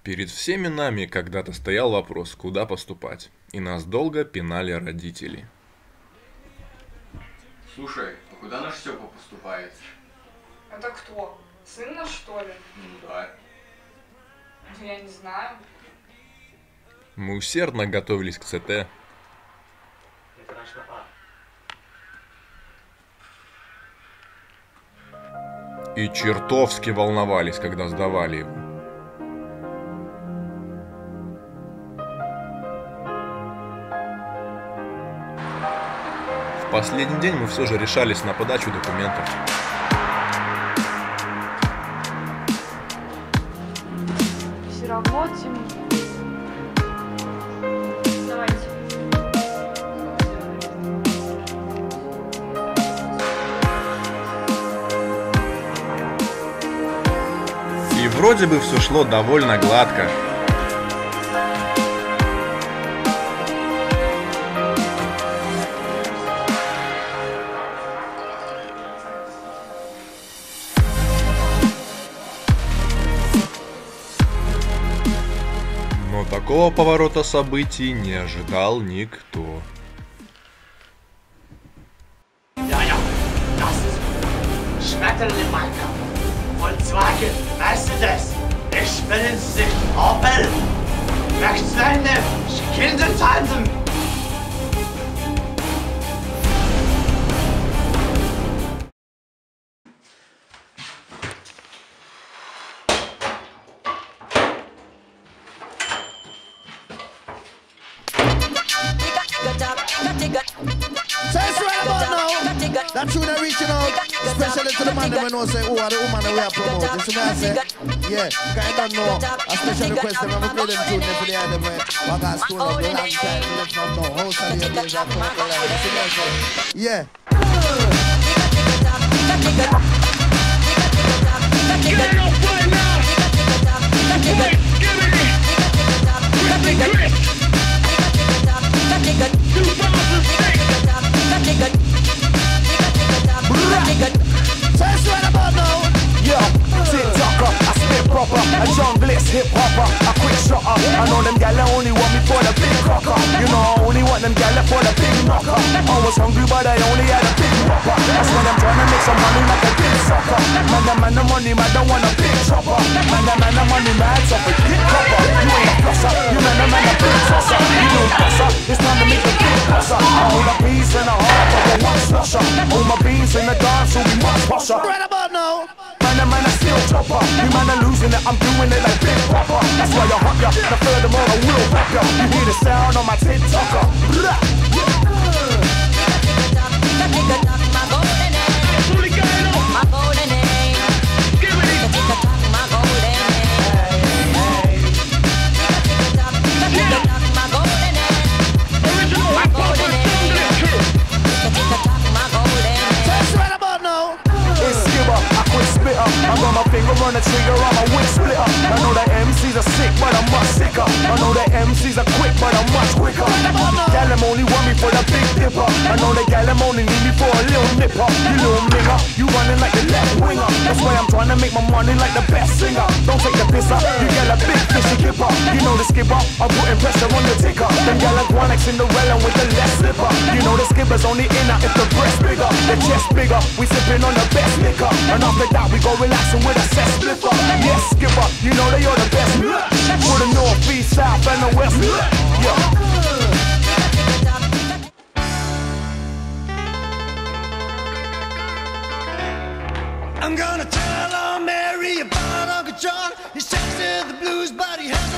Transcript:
Перед всеми нами когда-то стоял вопрос, куда поступать, и нас долго пинали родители. Слушай, а куда наш Степа поступает? Это кто? Сын наш, что ли? Ну да. Ну, я не знаю. Мы усердно готовились к ЦТ. И чертовски волновались, когда сдавали его. В последний день мы все же решались на подачу документов. Все равно темно. Давайте. И вроде бы все шло довольно гладко. Но такого поворота событий не ожидал никто. Ja, ja, das ist Schmetterling, mein Kampf. Volkswagen, Mercedes, ich bin in Sicht, Opel. Rechtswende, Kindertandem. So it's right about now. That tune are reaching out, especially to the man that we know say, oh, the woman that we are promoting. So I say, yeah, I don't know. A special request them, I'm play them tune there for the end of it. I got school of the long time, let's not know. House of the days, I come up with that. Yeah. Get it up right now! Quick, give me it! Quickly, quick! 2006! So it's right about now. Yeah, TikToker, I spit proper. A junglist, hip hopper, a quick shotter. I know them gal only want me for the big cocker. You know I only want them gal for the big knocker. I was hungry but I only had a big whopper. That's when I'm trying to make some money like a big sucker. Man, the money, man, don't want a big chopper. Man, the money, man, so forget copper. You ain't a flosser, you man, a big tosser. You don't bosser, it's time to make a big tosser. All the peas and a heart of a one slusher. All my beans in the dance will be much posher. Right about now. Man, I still chopper. You man are losing it, I'm doing it like Big Papa. That's why I hot ya. Now furthermore, I will rock ya. You hear the sound on my TikToker. Fully going on! Give me it! Original hip hop and jungle crew! So it's right about now. It's skipper, I quit spitter. I got my finger on the trigger, I'm a whip splitter. I know that MCs are sick, but I'm much sicker. I know that MCs are quick, but I'm much quicker. Gal them only want me for the big dipper. I know that gal them only need me for a little nipper. You little nigga, you running like the left winger. That's why I'm trying to make my money like the best singer. Don't take the piss up, you get a big fishy kipper. You know the skipper, I'm putting pressure on the ticker. Them gal like one like Cinderella with the left slipper. You know the skipper's only inner if the breast bigger, the chest bigger. We sipping on the best liquor, and after that we go relaxing with a set spliffer. Yes, skipper, you know that you're the best. For the north, east, south, and the west. Yeah. I'm gonna tell Aunt Mary about Uncle John. He's changed to the blues, but he has